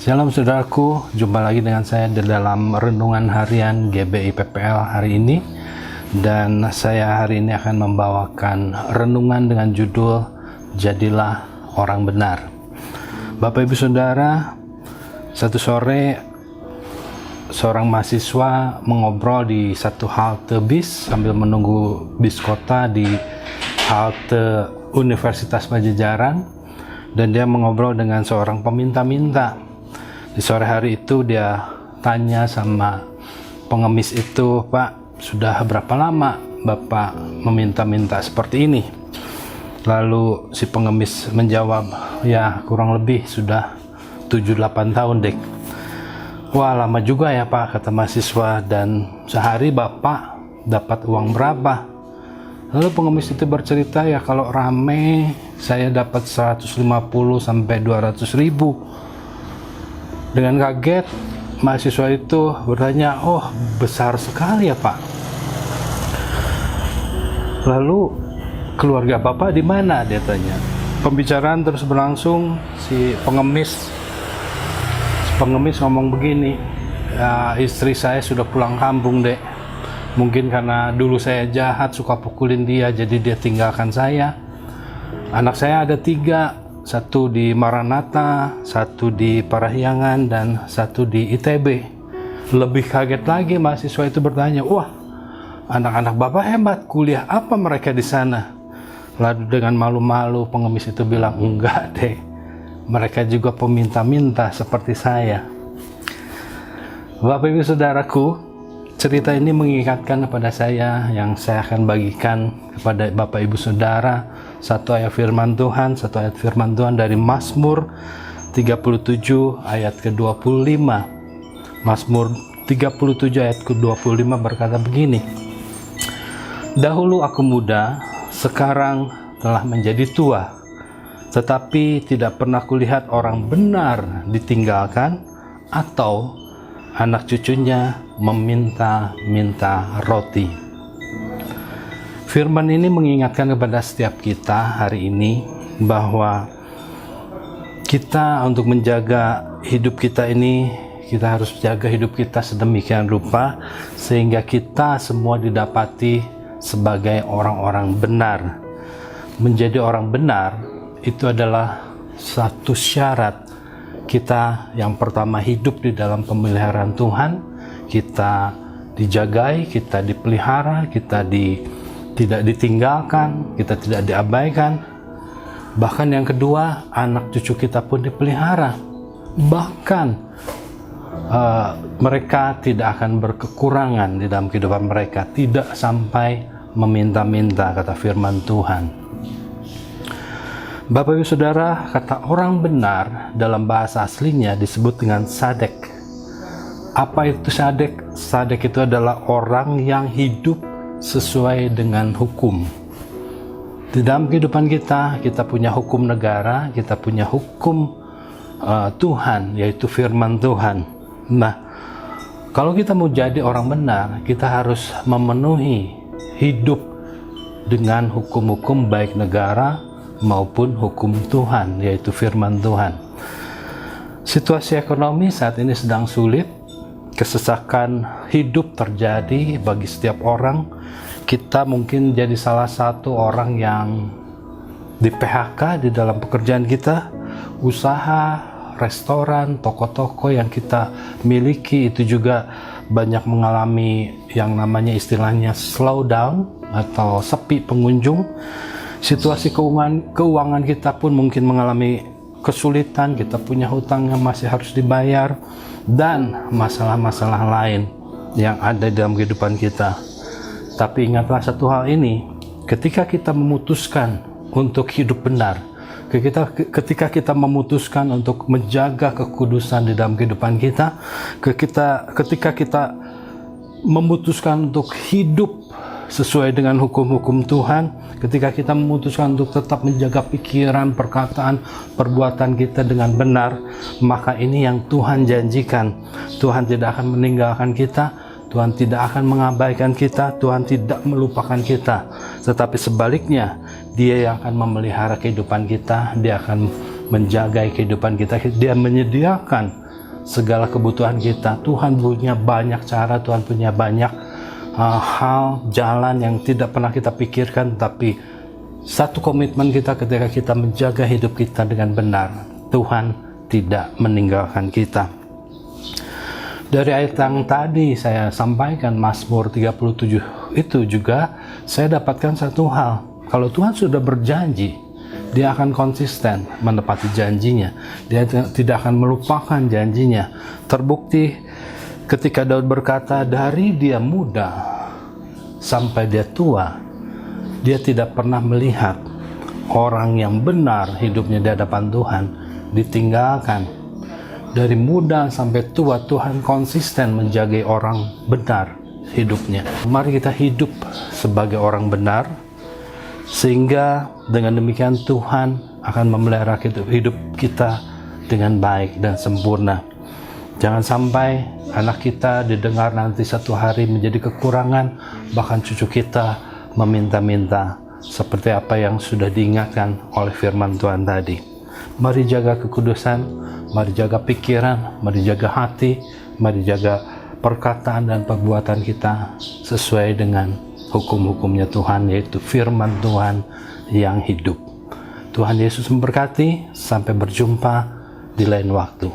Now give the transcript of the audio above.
Shalom saudaraku, jumpa lagi dengan saya di dalam Renungan Harian GBI PPL hari ini. Dan saya hari ini akan membawakan renungan dengan judul Jadilah Orang Benar. Bapak Ibu Saudara, satu sore seorang mahasiswa mengobrol di satu halte bis sambil menunggu bis kota di halte Universitas Pajajaran, dan dia mengobrol dengan seorang peminta-minta. Di sore hari itu dia tanya sama pengemis itu, "Pak, sudah berapa lama Bapak meminta-minta seperti ini?" Lalu si pengemis menjawab, "Ya kurang lebih sudah 7-8 tahun, Dek." "Wah, lama juga ya Pak," kata mahasiswa, "dan sehari Bapak dapat uang berapa?" Lalu pengemis itu bercerita, "Ya kalau rame saya dapat 150 sampai 200 ribu. Dengan kaget, mahasiswa itu bertanya, "Oh, besar sekali ya Pak. Lalu keluarga Bapak di mana?" dia tanya. Pembicaraan terus berlangsung. Si pengemis ngomong begini, "Ya, istri saya sudah pulang kampung, Dek. Mungkin karena dulu saya jahat, suka pukulin dia, jadi dia tinggalkan saya. Anak saya ada 3, satu di Maranatha, satu di Parahyangan, dan satu di ITB." Lebih kaget lagi mahasiswa itu bertanya, "Wah, anak-anak Bapak hebat, kuliah apa mereka di sana?" Lalu dengan malu-malu pengemis itu bilang, "Enggak deh, mereka juga peminta-minta seperti saya." Bapak Ibu Saudaraku, cerita ini mengingatkan kepada saya yang saya akan bagikan kepada Bapak Ibu Saudara satu ayat firman Tuhan dari Mazmur 37 ayat ke-25. Mazmur 37 ayat ke-25 berkata begini, "Dahulu aku muda, sekarang telah menjadi tua, tetapi tidak pernah kulihat orang benar ditinggalkan atau anak cucunya meminta-minta roti." Firman ini mengingatkan kepada setiap kita hari ini bahwa kita untuk menjaga hidup kita ini, kita harus jaga hidup kita sedemikian rupa sehingga kita semua didapati sebagai orang-orang benar. Menjadi orang benar itu adalah satu syarat kita yang pertama hidup di dalam pemeliharaan Tuhan, kita dijagai, kita dipelihara, kita tidak ditinggalkan, kita tidak diabaikan. Bahkan yang kedua, anak cucu kita pun dipelihara. Bahkan mereka tidak akan berkekurangan di dalam kehidupan mereka, tidak sampai meminta-minta, kata firman Tuhan. Bapak Ibu Saudara, kata orang benar dalam bahasa aslinya disebut dengan sadek. Apa itu sadek? Sadek itu adalah orang yang hidup sesuai dengan hukum. Di dalam kehidupan kita punya hukum negara, kita punya hukum Tuhan, yaitu firman Tuhan. Nah, kalau kita mau jadi orang benar, kita harus memenuhi hidup dengan hukum-hukum baik negara maupun hukum Tuhan, yaitu firman Tuhan. Situasi ekonomi saat ini sedang sulit, kesesakan hidup terjadi bagi setiap orang. Kita mungkin jadi salah satu orang yang di PHK di dalam pekerjaan kita. Usaha, restoran, toko-toko yang kita miliki itu juga banyak mengalami yang namanya istilahnya slow down atau sepi pengunjung. Situasi keuangan kita pun mungkin mengalami kesulitan, kita punya hutang yang masih harus dibayar, dan masalah-masalah lain yang ada dalam kehidupan kita. Tapi ingatlah satu hal ini, ketika kita memutuskan untuk hidup benar, ketika kita memutuskan untuk menjaga kekudusan di dalam kehidupan kita, ketika kita memutuskan untuk hidup sesuai dengan hukum-hukum Tuhan, ketika kita memutuskan untuk tetap menjaga pikiran, perkataan, perbuatan kita dengan benar, maka ini yang Tuhan janjikan. Tuhan tidak akan meninggalkan kita, Tuhan tidak akan mengabaikan kita, Tuhan tidak melupakan kita. Tetapi sebaliknya, Dia yang akan memelihara kehidupan kita, Dia akan menjaga kehidupan kita, Dia menyediakan segala kebutuhan kita. Tuhan punya banyak cara, Tuhan punya banyak hal, jalan yang tidak pernah kita pikirkan, tapi satu komitmen kita ketika kita menjaga hidup kita dengan benar, Tuhan tidak meninggalkan kita. Dari ayat yang tadi saya sampaikan, Mazmur 37, itu juga saya dapatkan satu hal. Kalau Tuhan sudah berjanji, Dia akan konsisten menepati janjinya. Dia tidak akan melupakan janjinya. Terbukti ketika Daud berkata, dari dia muda sampai dia tua, dia tidak pernah melihat orang yang benar hidupnya di hadapan Tuhan ditinggalkan. Dari muda sampai tua, Tuhan konsisten menjaga orang benar hidupnya. Mari kita hidup sebagai orang benar, sehingga dengan demikian Tuhan akan memelihara hidup kita dengan baik dan sempurna. Jangan sampai anak kita didengar nanti satu hari menjadi kekurangan, bahkan cucu kita meminta-minta, seperti apa yang sudah diingatkan oleh firman Tuhan tadi. Mari jaga kekudusan, mari jaga pikiran, mari jaga hati, mari jaga perkataan dan perbuatan kita sesuai dengan hukum-hukumnya Tuhan, yaitu firman Tuhan yang hidup. Tuhan Yesus memberkati, sampai berjumpa di lain waktu.